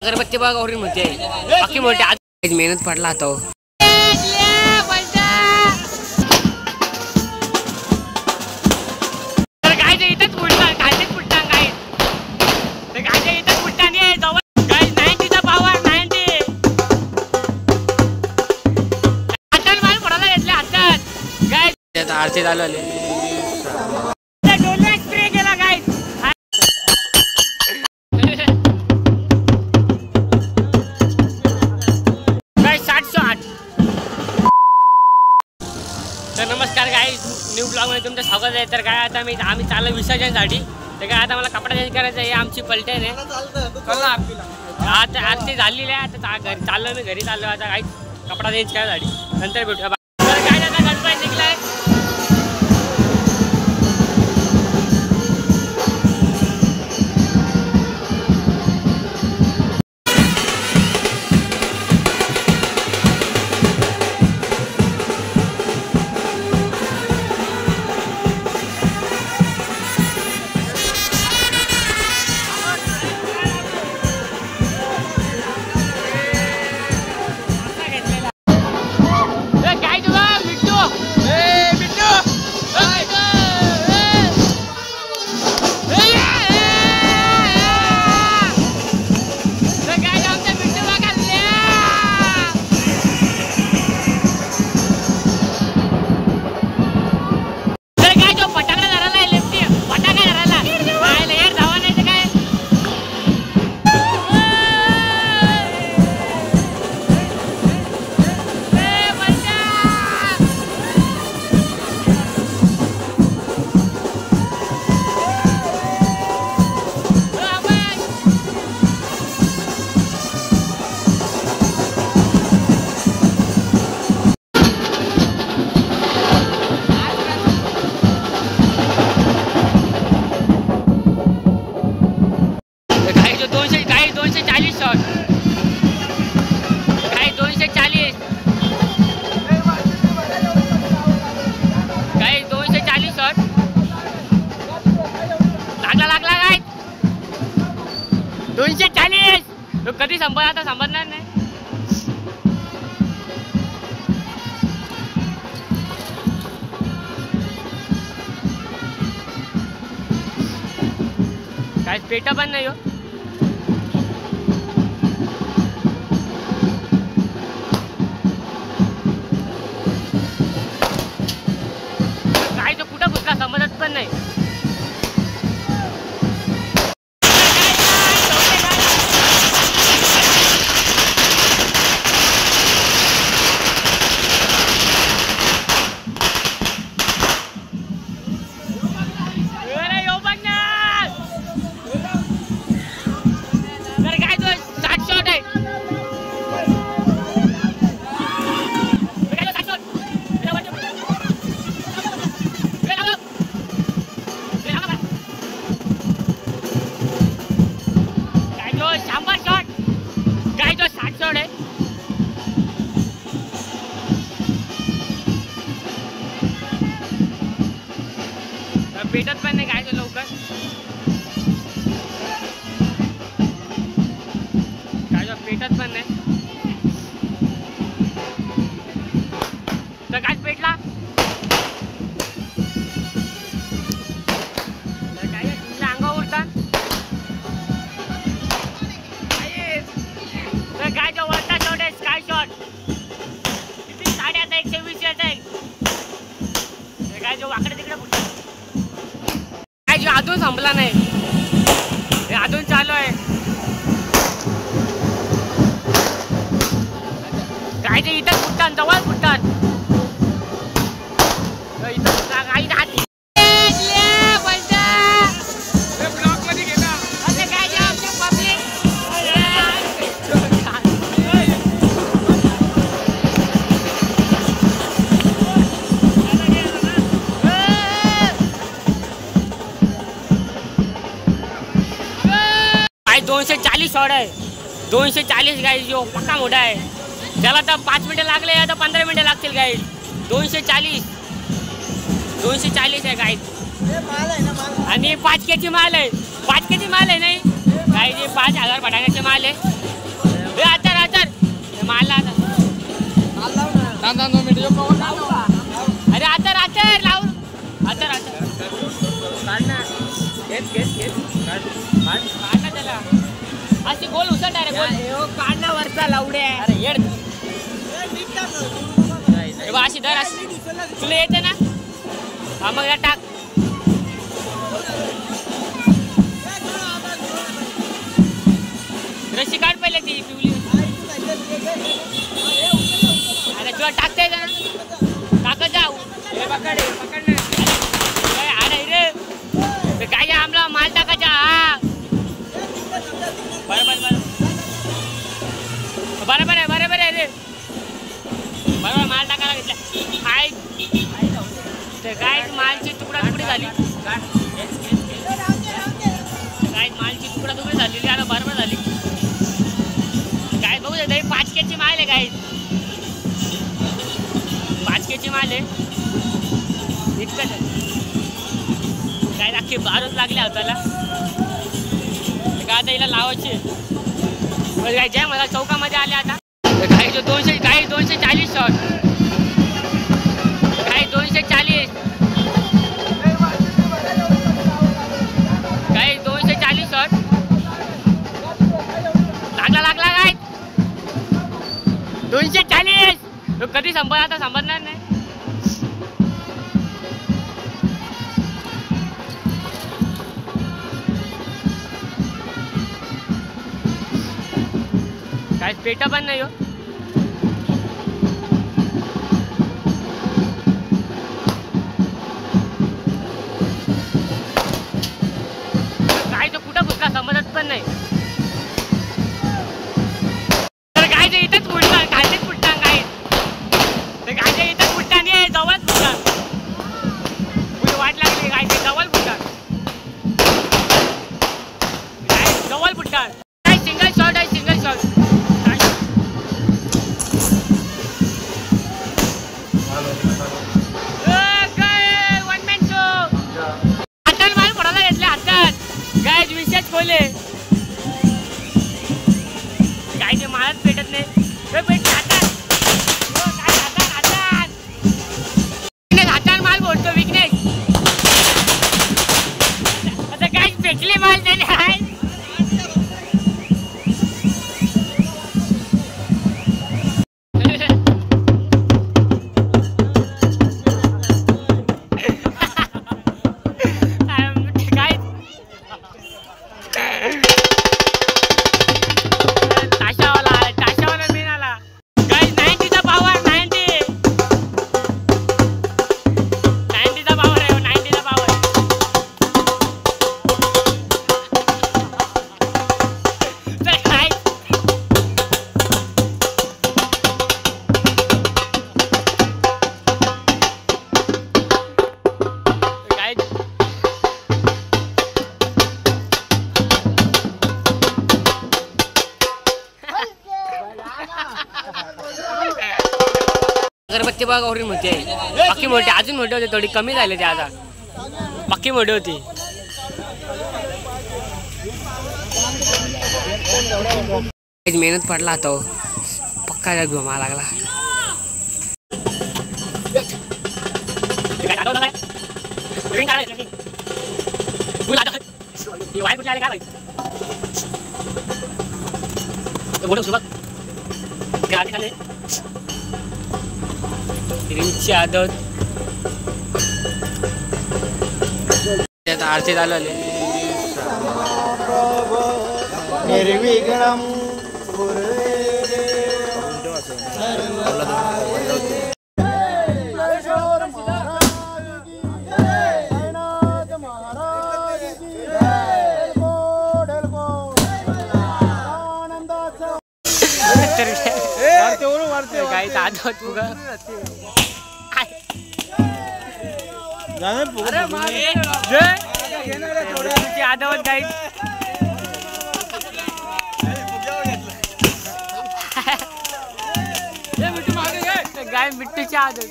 अगरबत्ती बघा गौरी मोठी आहे बाकी मोठी आज मेहनत पडला आता आरती चालू आले स्प्रे केला काय तर नमस्कार गाईज न्यू ब्लॉग मध्ये तुमचं स्वागत आहे। तर काय आता आम्ही चाललो विसर्जनसाठी। तर काय आता मला कपडा चेंज करायचा आहे आमची पलटण आहे आता आरती झालेली आहे आता घरी चाललो मी घरी चाललो आता काही कपडा चेंज करायसाठी नंतर भेटूया। तर काय आता गणपती निघलाय कधी संपत आता संपणार नाही। काय पेटा पण नाही हो काय तो कुठं घुसला समजत पण नाही। पेटत पण नाही काय लवकर काय पेटत पण नाही तर काय पेटला काय अंगावर उडतात तर काय जो वरचा शॉट आहे स्काय शॉट किती साडे आता 120 येत आहे काय जो वाकडे तिकडे अजून संपला नाही अजून चालू आहे काय ते इथं फुटतात जवळ फुटतात काय 240 शॉट आहे 240 गाइस जो पक्का मोठा आहे त्याला तर 5 मिनिटं लागले आता 15 मिनिटं लागतील गाइस 240 आहे गाइस आणि 5 केजी माल आहे 5 केजी माल आहे नाही गाइस 5000 फटाक्याचे माल आहे। मारला आता. अरे आता लावून आता काढ ना. त्याला अशी गोल उचल डायरेक्ट काढ ना वरचा लावडे. अरे येड अशी धर अशी तुला येते ना. हा मग टाक. रशी काढ पहिले ती पिवली. अरे तुला टाकता येतं ना. टाकत जाऊ पकड ना. अरे रे काय आमला माल टाकायचा. हा बरोबर आहे रे. बरोबर माल टाकायला घेतला. काय मालची तुकडा झाली. काय मालची तुकडा झालेली. आता बरोबर झाली. काय बघू दे 5 केची माल आहे. काय 5 केची माल आहे. इतकंच काय अख्खी बारूच लागली हाताला. काय आता हिला लावायची. काय ज्या मला चौकामध्ये आले आता. काही 240 शॉट. काही 240. काही 240 शॉट. लागला काय 240. तो कधी आता संपणार नाही. काय पेटा पण नाही हो. काय तो कुठं फुटला समजत पण नाही. तर काय ते इथंच फुटला. खालतीच फुटला काय. तर काय ते इथंच फुटला नाही. जवळच फुटला. कुठे वाट लागली. काय ते जवळ फुटला. काय जवळ फुटला. काय सिंगल शॉट आहे. Single shot. बोले काय ते माळच पेटत नाही. हातात माल बोलतो विघ्नेश. आता काय फेकले माल त्याने. अगरबत्ती बघा एवढी मोठी आहे. बाकी मोठी अजून मोठी होती. थोडी कमी झाली ती आता. बाकी मोठी होती. मेहनत पडला तो पक्का घुमा लागला. आरती चालू आले. काही आदवत काही गाय मिट्टीच्या आदत.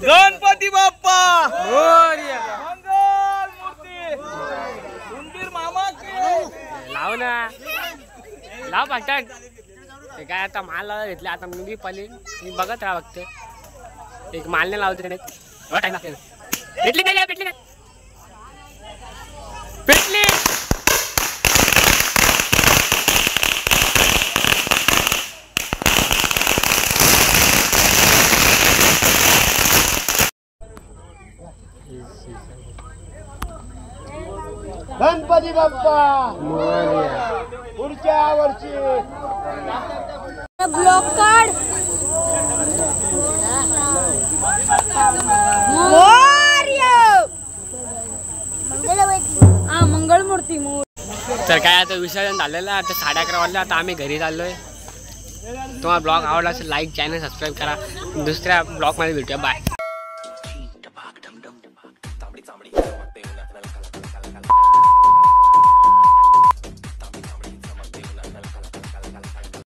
गणपती बाप्पा लाव ना लाव पटकन. ते काय आता माल घेतले आता मी पलीन मी बघत राहा बघते एक मालने लावते पेटली नाही पेटली नाही पेटली. गणपती बाप्पा पुढच्या वर्षी ब्लॉक काढ. मंगळमूर्ती. तर काय आता विसर्जन झालेलं आता 11:30 वाजले. आता आम्ही घरी चाललोय. तुम्हाला ब्लॉग आवडला असेल लाईक चॅनल सबस्क्राईब करा. दुसऱ्या ब्लॉगमध्ये भेटूया. बाय.